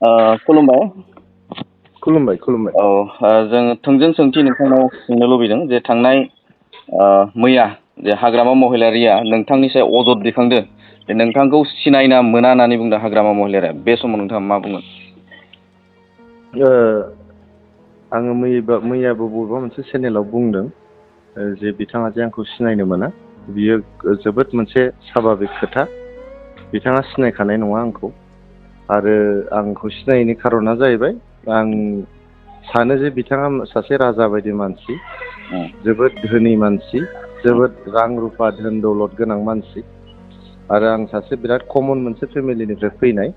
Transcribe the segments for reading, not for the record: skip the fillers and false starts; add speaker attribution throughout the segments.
Speaker 1: खुलुमबाय।
Speaker 2: खुलुमबाय खुलुमबाय।
Speaker 1: औ जों थोंजों सोंथि नोंथांनाव सोंनो लुबैदों जे थांनाय मैया जे हाग्रामा महिलारिया नोंथांनि सायाव अजद दैखांदों जे नोंथांखौ सिनायना मोना होननानै बुंदों हाग्रामा महिलारिया, बे समाव नोंथाङा मा बुंगोन?
Speaker 2: आङो मैयाबो बबेबा मोनसे चेनेलाव बुंदों जे बिथाङा जे आंखौ सिनायनो मोना, बियो जोबोद मोनसे साभाबिक खोथा। बिथाङा सिनायखानाय नङा आंखौ, आरो आंखौ सिनायैनि खारना जाहैबाय आं सानो जे बिथाङा सासे राजा बायदि मानसि, जोबोद धोनि मानसि, जोबोद रां रुफा धोन दौलद गोनां मानसि, आरो आं सासे बिराद कमन मोनसे फेमिलिनिफ्राय फैनाय।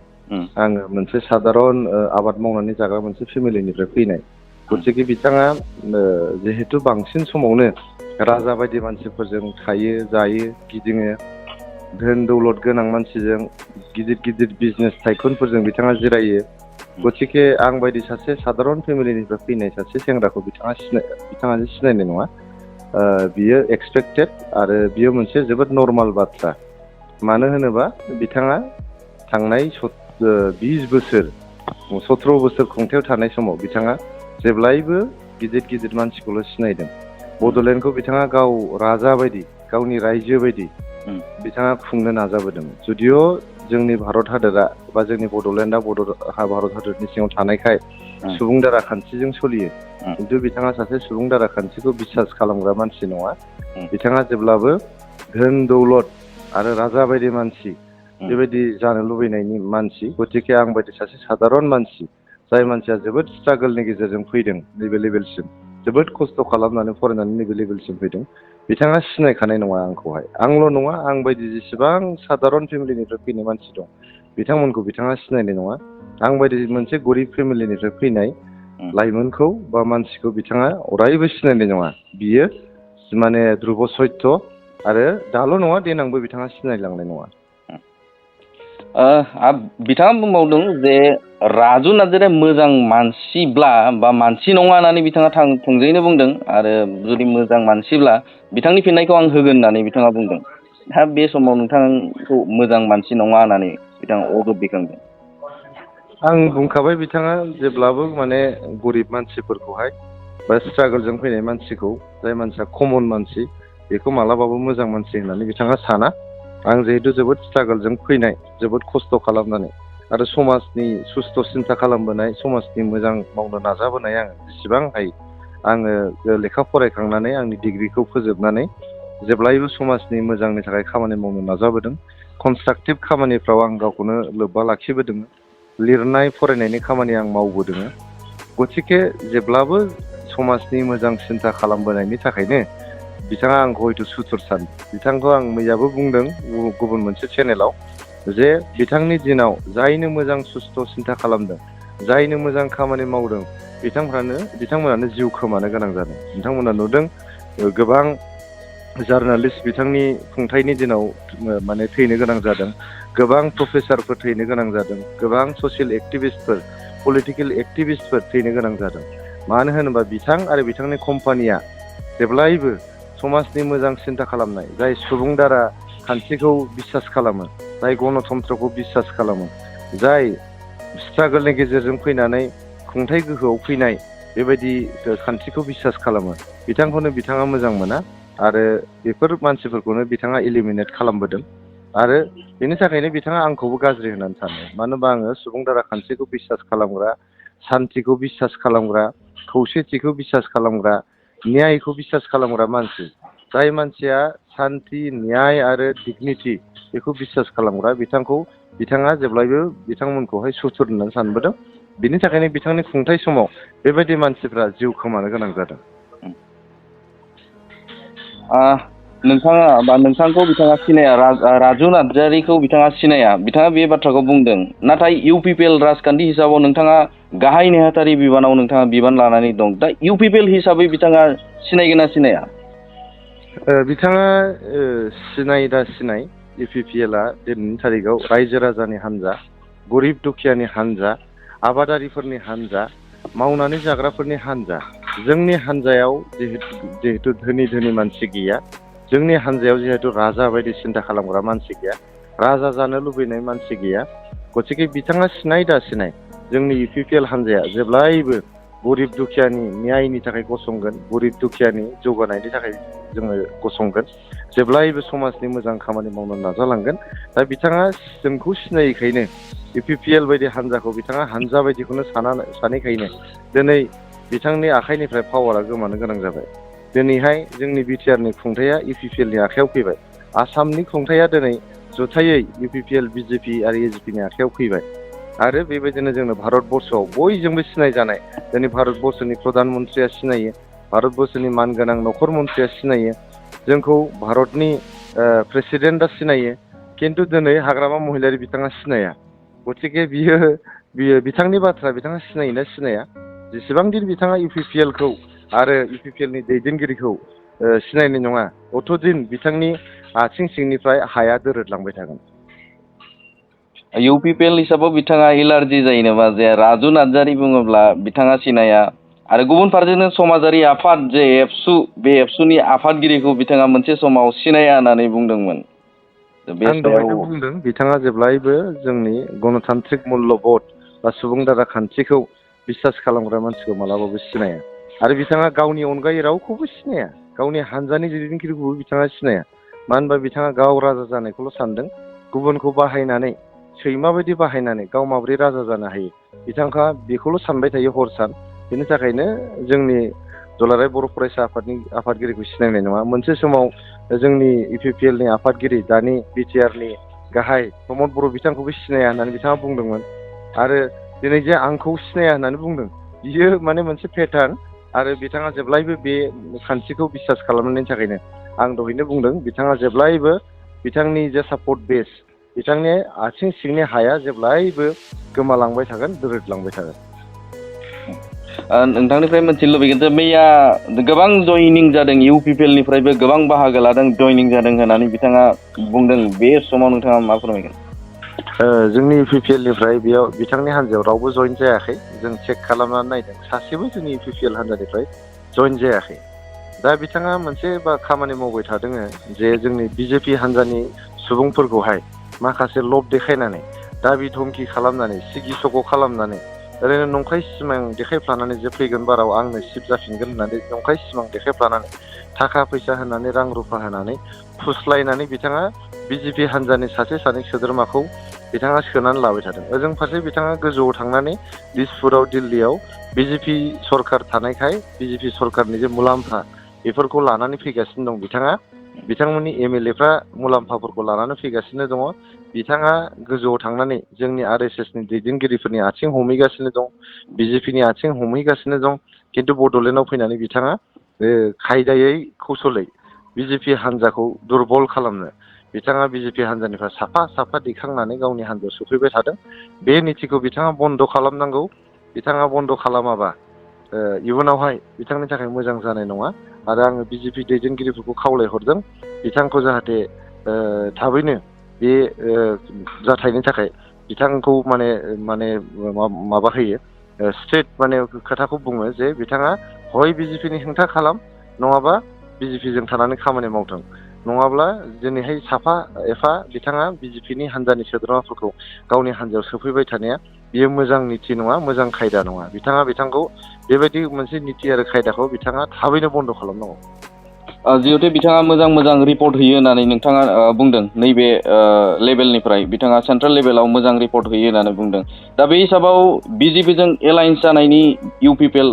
Speaker 2: आङो मोनसे सादारन आबाद मावनानै जाग्रा मोनसे फेमिलिनिफ्राय फैनाय। गथिखे बिथाङा जिहेथु बांसिन समावनो राजा बायदि मानसिफोरजों थायो, जायो, गिदिङो, धोन दौलद गोनां मानसिजों, गिदिर गिदिर बिजनेस टाइकुनफोरजों बिथाङा जिरायो। गथिखे आं बायदि सासे सादारन फेमिलिनिफ्राय फैनाय सासे सेंग्राखौ बिथाङा जे सिनायनाय नङा, बियो एक्सपेक्टेड, आरो बियो मोनसे जोबोद नर्माल बाथ्रा। मानो होनोबा बिथाङा थांनाय 20 बोसोर 17 बोसोर खुंथायाव थानाय समाव बिथाङा जेब्लायबो गिदिर गिदिर मानसिखौल' सिनायदों। बड'लेण्डखौ बिथाङा गाव राजा बायदि, गावनि रायजो बायदि बिथाङा खुंनो नाजाबोदों। जुदिअ जोंनि भारत हादरा बा जोंनि बड'लेण्डआ भारत हादरनि सिङाव थानायखाय सुबुं दारा खान्थिजों सोलियो, खिन्थु बिथाङा सासे सुबुं दारा खान्थिखौ बिसास खालामग्रा मानसि नङा। बिथाङा जेब्लाबो धोन दौलद आरो राजा बायदि मानसि बेबायदि जानो लुबैनायनि मानसि। गथिखे आं बायदि सासे सादारन मानसि, जाय मानसिया जोबोद स्ट्रागोलनि गेजेरजों फैदों नैबे लेभेलसिम, जोबोद खस्थ' खालामनानै फरायनानै नैबे लेभेलसिम फैदों, बिथाङा सिनायखानाय नङा आंखौहाय। आंल' नङा, आं बायदि जेसेबां सादारन फेमिलिनिफ्राय फैनाय मानसि दं बिथांमोनखौ बिथाङा सिनायनाय नङा। आं बायदि मोनसे गरिब फेमिलिनिफ्राय फैनाय लाइमोनखौ बा मानसिखौ बिथाङा अरायबो सिनायनाय नङा। बियो माने ध्रुब सैथ्य, आरो दाल' नङा, देनांबो बिथाङा सिनायलांनाय नङा।
Speaker 1: बिथाङा बुंबावदों जे राजु नार्जारिया मोजां मानसिब्ला बा मानसि नङा होननानै बिथाङा थोंजोङैनो बुंदों, आरो जुदि मोजां मानसिब्ला बिथांनि फिननायखौ आं होगोन होननानै बिथाङा बुंदों। दा बे समाव नोंथांखौ मोजां मानसि नङा होननानै बिथाङा अजद दैखांदों।
Speaker 2: आं बुंखाबाय, बिथाङा जेब्लाबो माने गरिब मानसिफोरखौहाय बा स्ट्रागोलजों फैनाय मानसिखौ, जाय मानसिया कमन मानसि, बेखौ मालाबाबो मोजां मानसि होननानै बिथाङा साना। आं जिहेतु जोबोद स्ट्रागोलजों फैनाय, जोबोद खस्थ' खालामनानै आरो समाजनि सुस्थ' सिन्था खालामबोनाय, समाजनि मोजां मावनो नाजाबोनाय, आङो जेसेबां हायो आङो लेखा फरायखांनानै आंनि डिग्रिखौ फोजोबनानै जेब्लायबो समाजनि मोजांनि थाखाय खामानि मावनो नाजाबोदों। कनस्ट्राक्टिभ खामानिफ्राव आं गावखौनो लोब्बा लाखिबोदों। लिरनाय फरायनायनि खामानि आं मावबोदों। गथिखे जेब्लाबो समाजनि मोजां सिन्था खालामबोनायनि थाखायनो बिथाङा आंखौ हयथ' सुथुर सानो। बिथांखौ आं मैयाबो बुंदों गुबुन मोनसे चेनेलाव, जे बिथांनि दिनाव जायनो मोजां सुस्थ' सिन्था खालामदों, जायनो मोजां खामानि मावदों, बिथांमोनानो जिउ खोमानो गोनां जादों। बिथांमोना नुदों गोबां जार्नालिस्ट बिथांनि खुंथायनि दिनाव माने थैनो गोनां जादों, गोबां प्रफेसारफोर थैनो गोनां जादों, गोबां ससियेल एक्टिभिस्टफोर, पलिटिकेल एक्टिभिस्टफोर थैनो गोनां जादों। मानो होनोबा बिथां आरो बिथांनि कम्पानिया जेब्लायबो समाजनि मोजां सिन्था खालामनाय, जाय सुबुं दारा खान्थिखौ बिसास खालामो, जाय गणतन्त्रखौ बिसास खालामो, जाय स्ट्रागोलनि गेजेरजों फैनानै खुंथाय गोहोआव फैनाय बेबायदि खान्थिखौ बिसास खालामो, बिथांखौनो बिथाङा मोजां मोना। आरो बेफोर मानसिफोरखौनो बिथाङा इलिमिनेट खालामबोदों। आरो बेनि थाखायनो बिथाङा आंखौबो गाज्रि होननानै सानो। मानो होनबा आङो सुबुं दारा खान्थिखौ बिसास खालामग्रा, सान्थिखौ बिसास खालामग्रा, खौसेथिखौ बिसास खालामग्रा, न्यायखौ बिसास खालामग्रा मानसि। जाय मानसिया सान्थि, न्याय आरो डिगनिटि बेखौ बिसास खालामग्रा, बिथाङा जेब्लायबो बिथांमोनखौहाय सुथुर होननानै सानबोदों। बिनि थाखायनो बिथांनि खुंथाय समाव बेबायदि मानसिफ्रा जिउ खोमानो गोनां जादों।
Speaker 1: नोंथाङा बा नोंथांखौ बिथाङा सिनाया, राजु नार्जारिखौ बिथाङा सिनाया, बिथाङा बे बाथ्राखौ बुंदों। नाथाय UPPL राजखान्थि हिसाबाव नोंथाङा गाहाय नेहाथारि बिबानाव नोंथाङा बिबान लानानै दं। दा UPPL हिसाबै बिथाङा सिनायगोन ना सिनाया?
Speaker 2: बिथाङा सिनाय दा सिनाय, UPPLआ दिनैनि थारिखआव रायजो राजानि हान्जा, गरिब दुखियानि हान्जा, आबादारिफोरनि हान्जा, मावनानै जाग्राफोरनि हान्जा। जोंनि हान्जायाव जिहेतु धोनि धोनि मानसि गैया, जोंनि हान्जायाव जिहेतु राजा बायदि सिन्था खालामग्रा मानसि गैया, राजा जानो लुबैनाय मानसि गैया। गथिखे बिथाङा सिनाय दा सिनाय, जोंनि UPPL हान्जाया जेब्लायबो गरिब दुखियानि न्यायनि थाखाय गसंगोन, गरिब दुखियानि जौगानायनि थाखाय जोङो गसंगोन, जेब्लायबो समाजनि मोजां खामानि मावनो नाजालांगोन। दा बिथाङा जोंखौ सिनायैखायनो UPPL बायदि हान्जाखौ बिथाङा हान्जा बायदिखौनो सानैखायनो दिनै बिथांनि आखाइनिफ्राय पावारा गोमानो गोनां जाबाय। दिनैहाय जोंनि BTR नि खुंथाया UPPL नि आखायाव फैबाय। आसामनि खुंथाया दिनै जथायै UPPL, BJP आरो AJP नि आखायाव फैबाय। आरो बेबायदिनो जोंनो भारतबर्षआव बयजोंबो सिनायजानाय जोंनि भारतबर्षनि प्रधान मन्त्रिया सिनायो, भारतबर्षनि मानगोनां नखर मन्थ्रिया सिनायो, जोंखौ भारतनि प्रेसिडेन्टआ सिनायो, खिन्थु दिनै हाग्रामा महिलारि बिथाङा सिनाया। गतिके बियो बिथांनि बाथ्रा बिथाङा सिनायोना सिनाया? जेसेबां दिन बिथाङा UPPL खौ आरो UPPL नि दैदेनगिरिखौ सिनायनाय नङा, अतदिन बिथांनि आथिं सिंनिफ्राय हाया दोरोदलांबाय थागोन।
Speaker 1: UPPL हिसाबाव बिथाङा एलार्जि जायो नामा जे राजु नार्जारि बुङोब्ला बिथाङा सिनाया, आरो गुबुन फारसेनो समाजारि आफाद जे एबसु, बे एबसुनि आफादगिरिखौ बिथाङा मोनसे समाव सिनाया होननानै बुंदोंमोन। बे
Speaker 2: आं
Speaker 1: सायाव
Speaker 2: दहायनो बुंदों बिथाङा जेब्लायबो जोंनि गणतान्त्रिक मुल्यबोध बा सुबुं दारा खान्थिखौ बिसास खालामग्रा मानसिखौ मालाबाबो सिनाया। आरो बिथाङा गावनि अनगायै रावखौबो सिनाया, गावनि हानजानि दैदेनगिरिखौबो बिथाङा सिनाया। मानो होनबा बिथाङा गाव राजा जानायखौल' सानदों, गुबुनखौ बाहायनानै सैमा बायदि बाहायनानै गाव माबोरै राजा जानो हायो बिथांहा बेखौल' सानबाय थायो हर सान। बेनि थाखायनो जोंनि दुलाराय बर' फरायसा आफादनि आफादगिरिखौ सिनायनाय नङा। मोनसे समाव जोंनि UPPL नि आफादगिरि दानि BTR नि गाहाय प्रमद बर' बिथांखौबो सिनाया होननानै बिथाङा बुंदोंमोन। आरो दिनै जे आंखौ सिनाया होननानै बुंदों, बियो माने मोनसे पेटार्न। आरो बिथाङा जेब्लायबो बे खान्थिखौ बिसास खालामनायनि थाखायनो आं दहायनो बुंदों बिथाङा जेब्लायबो बिथांनि जे सापर्ट बेस, बिथांनि आथिं सिंनि हाया जेब्लायबो गोमालांबाय थागोन, दोरोदलांबाय थागोन।
Speaker 1: नोंथांनिफ्राय मिथिनो लुबैगोन जे मैया गोबां जयनिं जादों, UPPL निफ्रायबो गोबां बाहागो लादों, जयनिं जादों होननानै बिथाङा बुंदों। बे समाव नोंथाङा मा फोरमायगोन?
Speaker 2: जोंनि UPPL निफ्राय बेयाव बिथांनि हान्जायाव रावबो जइन जायाखै। जों चेक खालामनानै नायदों, सासेबो जोंनि UPPL हान्जानिफ्राय जइन जायाखै। दा बिथाङा मोनसे खामानि मावबाय थादों जे जोंनि BJP हान्जानि सुबुंफोरखौहाय माखासे लब देखायनानै, दाबि धमखि खालामनानै, सिगि सग' खालामनानै, ओरैनो नंखाय सिमां देखायफ्लानानै जे फैगोन बाराव आंनो सिफ जाफिनगोन होननानै नंखाय सिमां देखायफ्लानानै थाखा फैसा होनानै, रां रुफा होनानै, फुस्लायनानै बिथाङा BJP हान्जानि सासे सानै सोद्रोमाखौ बिथाङा सोनानै लाबाय थादों। ओजों फारसे बिथाङा गोजौआव थांनानै दिसपुराव, दिल्लीयाव BJP सरखार थानायखाय BJP सरखारनि जे मुलाम्फा बेफोरखौ लानानै फैगासिनो दं बिथाङा। बिथांमोननि MLA फ्रा मुलाम्फाफोरखौ लानानै फैगासिनो दङ। बिथाङा गोजौआव थांनानै जोंनि RSS नि दैदेनगिरिफोरनि आथिं हमहैगासिनो दं, BJP नि आथिं हमहैगासिनो दं। खिन्थु बड'लेण्डआव फैनानै बिथाङा खायदायै कौसलै BJP हान्जाखौ दुरबल खालामनो बिथाङा BJP हान्जानिफ्राय साफा साफा दैखांनानै गावनि हान्जायाव सोफैबाय थादों। बे नितिखौ बिथाङा बन्द' खालामनांगौ। बिथाङा बन्द' खालामाबा इयुनावहाय बिथांनि थाखाय मोजां जानाय नङा। आरो आङो BJP दैदेनगिरिफोरखौ खावलायहरदों बिथांखौ जाहाथे थाबैनो बे जाथायनि थाखाय बिथांखौ माबा होयो, स्ट्रेट खोथाखौ बुङो जे बिथाङा हय BJP नि हेंथा खालाम, नङाबा BJP जों थानानै खामानि मावथों। नङाब्ला दिनैहाय साफा एफा बिथाङा BJP नि हान्जानि सोद्रोमाफोरखौ गावनि हान्जायाव सोफैबाय थानाया बियो मोजां निति नङा, मोजां खायदा नङा। बिथांखौ बेबायदि मोनसे निति आरो खायदाखौ बिथाङा थाबैनो बन्द' खालामनांगौ।
Speaker 1: जिहेथु बिथाङा मोजां मोजां रिपर्ट होयो होननानै नोंथाङा बुंदों, नैबे लेभेलनिफ्राय बिथाङा सेन्ट्रेल लेभेलाव मोजां रिपर्ट होयो होननानै बुंदों। दा बे हिसाबाव BJP जों एलायन्स जानायनि UPPL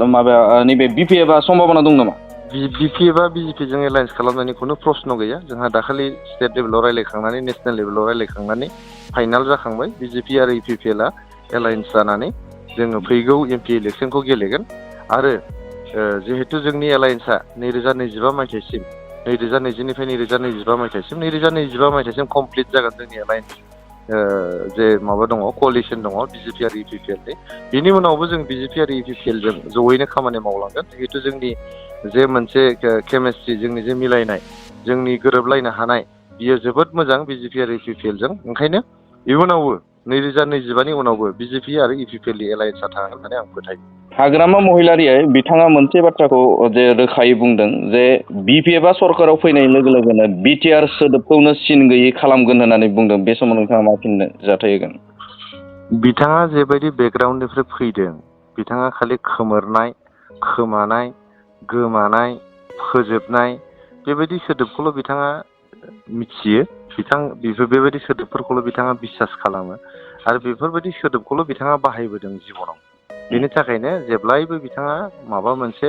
Speaker 1: नैबे BPF आ सम्भाबना दं नामा?
Speaker 2: BPF आ BJP जों एलायन्स खालामनायनि खुनु प्रश्न गैया। जोंहा दाखालि स्टेट लेभेलाव रायलायखांनानै, नेसनेल लेभेलाव रायलायखांनानै फाइनाल जाखांबाय। BJP आरो UPPL आ एलायन्स जानानै जोङो फैगौ MP इलेक्सनखौ गेलेगोन। आरो जिहेतु जोंनि एलायन्सआ 2025 मायथाइसिम, 2020निफ्राय 2025 मायथाइसिम, 2025 मायथाइसिम कमप्लिट जागोन जोंनि एलायन्स जे माबा दङ, कलिसन दङ BJP आरो UPPL नि। बिनि उनावबो जों BJP आरो UPPL जों जयैनो खामानि मावलांगोन। जिहेतु जोंनि जे मोनसे केमिस्ट्रि, जोंनि जे मिलायनाय, जोंनि गोरोबलायनो हानाय, बियो जोबोद मोजां BJP आरो UPPL जों। ओंखायनो इयुनावबो 2025 नि उनावबो BJP आरो UPPL नि एलायन्सआ थागोन होननानै आं फोथायो।
Speaker 1: हाग्रामा महिलारिया बिथाङा मोनसे बाथ्राखौ जे रोखायै बुंदों जे BPF आ सरकाराव फैनाय लोगो लोगोनो BTR सोदोबखौनो सिन गैयै खालामगोन होननानै बुंदों। बे समाव नोंथाङा मा फिननो जाथाय होगोन?
Speaker 2: बिथाङा जेबायदि बेकग्राउन्डनिफ्राय फैदों, बिथाङा खालि खोमोरनाय, खोमानाय, गोमानाय, फोजोबनाय बेबायदि सोदोबखौल' बिथाङा मिथियो। बेबायदि सोदोबफोरखौल' बिथाङा बिसास खालामो आरो बेफोरबायदि सोदोबखौल' बिथाङा बाहायबोदों जिबनाव। बेनि थाखायनो जेब्लायबो बिथाङा माबा मोनसे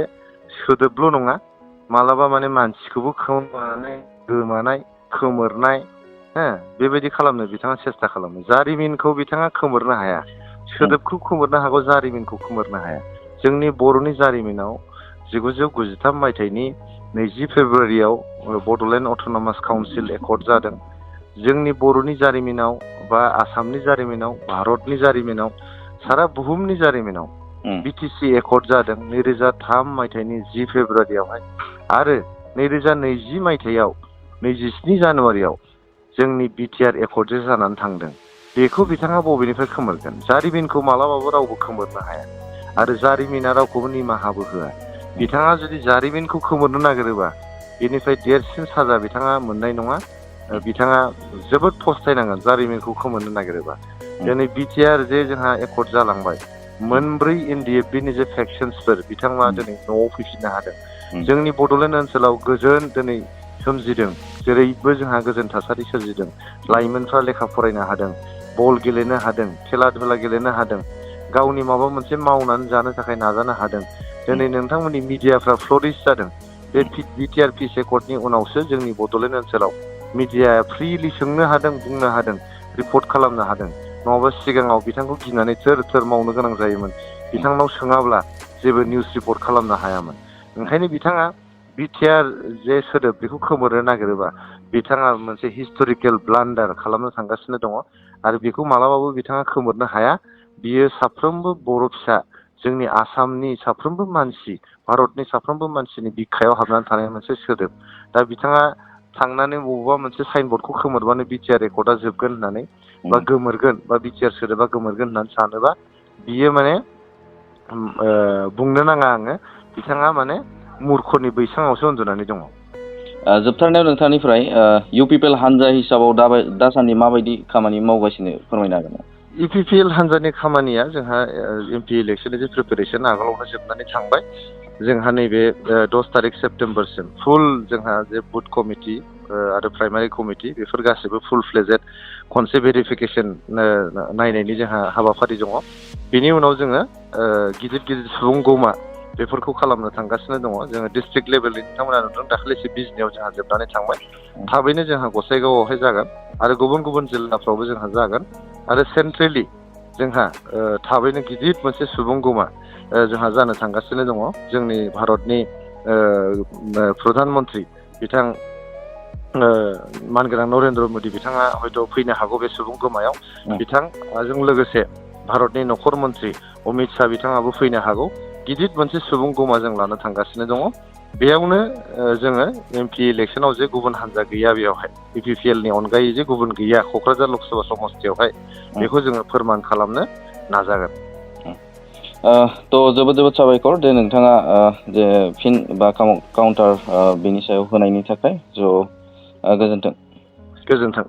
Speaker 2: सोदोबल' नङा, मालाबा माने मानसिखौबो खोमानाय, गोमानाय, खोमोरनाय, बेबायदि खालामनो बिथाङा सेस्था खालामो। जारिमिनखौ बिथाङा खोमोरनो हाया, सोदोबखौ खोमोरनो हागौ, जारिमिनखौ खोमोरनो हाया। जोंनि बर'नि जारिमिनाव 1993 मायथाइनि 20 फेब्रुवारियाव बड'लेण्ड अट'नमास काउन्सिल एकर्ड जादों। जोंनि बर'नि जारिमिनाव बा आसामनि जारिमिनाव, भारतनि जारिमिनाव, सारा बुहुमनि जारिमिनाव BTC एकर्ड जादों 2003 मायथाइनि 10 फेब्रुवारियावहाय आरो 2020 मायथाइयाव 27 जानुवारियाव जोंनि BTR एकर्डजों जानानै थांदों। बेखौ बिथाङा बबेनिफ्राय खोमोरगोन? जारिमिनखौ मालाबाबो रावबो खोमोरनो हाया आरो जारिमिना रावखौबो निमाहाबो होआ। बिथाङा जुदि जारिमिनखौ खोमोरनो नागिरोबा बेनिफ्राय देरसिन साजा बिथाङा मोननाय नङा। बिथाङा जोबोद फस्थायनांगोन जारिमिनखौ खोमोरनो नागिरोबा। दिनै BTR जे जोंहा एकर्ड जालांबाय, मोनब्रै NDFBनि जे फेक्सन्सफोर बिथांमोना दिनै न'आव फैफिननो हादों। जोंनि बड'लेण्ड ओनसोलाव गोजोन दिनै सोमजिदों, जेरैबो जोंहा गोजोन थासारि सोरजिदों। लाइमोनफ्रा लेखा फरायनो हादों, बल गेलेनो हादों, खेला धुला गेलेनो हादों, गावनि माबा मोनसे मावनानै जानो थाखाय नाजानो हादों। दिनै नोंथांमोननि मिडियाफ्रा फ्लरिश जादों। बे BTR पिस एकर्डनि उनावसो जोंनि बड'लेण्ड ओनसोलाव मिडियाया फ्रिलि सोंनो हादों, बुंनो हादों, रिपर्ट खालामनो हादों। नङाबा सिगाङाव बिथांखौ गिनानै थोर थोर मावनो गोनां जायोमोन। बिथांनाव सोङाब्ला जेबो निउस रिपर्ट खालामनो हायामोन। ओंखायनो बिथाङा BTR जे सोदोब बेखौ खोमोरनो नागिरोबा बिथाङा मोनसे हिस्ट'रिकेल ब्लान्डार खालामनो थांगासिनो दङ आरो बेखौ मालाबाबो बिथाङा खोमोरनो हाया। बियो साफ्रोमबो बर' फिसा, जोंनि आसामनि साफ्रोमबो मानसि, भारतनि साफ्रोमबो मानसिनि बिखायाव हाबनानै थानाय मोनसे सोदोब। दा बिथाङा थांनानै बबेबा मोनसे साइनबर्डखौ खोमोरबानो BTR एकर्डआ जोबगोन होननानै बा गोमोरगोन बा BTR सोदोबा गोमोरगोन होननानै सानोबा बियो माने बुंनो नाङा आङो, बिथाङा माने मुर्खनि बैसाङावसो उन्दुनानै दङ।
Speaker 1: जोबथारनायाव नोंथांनिफ्राय UPPL हानजा हिसाबाव दासान्दि माबायदि खामानि मावगासिनो फोरमायनो हागोन नामा?
Speaker 2: UPPL हानजानि खामानिया जोंहा MP इलेक्सननि जे प्रिपेरेसन आगोलावनो जोबनानै थांबाय। जोंहा नैबे 10 तारिख सेप्तेम्बरसिम फुल जोंहा जे बुथ कमिटि आरो प्राइमारि कमिटि बेफोर गासैबो फुल फ्लेजेड खनसे भेरिफिकेसन नायनायनि जोंहा हाबाफारि दङ। बेनि उनाव जोङो गिदिर गिदिर सुबुंगौमा बेफोरखौ खालामनो थांगासिनो दङ। जोङो डिस्ट्रिक्ट लेभेलनि नोंथांमोना नुदों दाखालिसो बिजनियाव जोंहा जोबनानै थांबाय। थाबैनो जोंहा गसाइगावआवहाय जागोन आरो गुबुन गुबुन जिल्लाफ्रावबो जोंहा जागोन आरो सेन्ट्रेलि जोंहा थाबैनो गिदिर मोनसे सुबुंगौमा जोंहा जानो थांगासिनो दङ। जोंनि भारतनि प्रधान मन्त्रि बिथां मानगोनां नरेन्द्र मदि बिथाङा हयथ' फैनो हागौ बे सुबुंगौमायाव। बिथांजों लोगोसे भारतनि नखर मन्त्रि अमित शाह बिथाङाबो फैनो हागौ। गिदिर मोनसे सुबुंगौमा जों लानो थांगासिनो दङ। बेयावनो जोङो MP इलेक्सनाव जे गुबुन हान्जा गैया, बेयावहाय UPPLनि अनगायै जे गुबुन गैया क'क्राझार लकसभा समस्तियावहाय, बेखौ जोङो फोरमान खालामनो नाजागोन।
Speaker 1: थ' जोबोद जोबोद साबायखर जे नोंथाङा जे फिन बा काउन्टार बेनि सायाव होनायनि थाखाय। ज' गोजोन्थों।
Speaker 2: गोजोन्थों।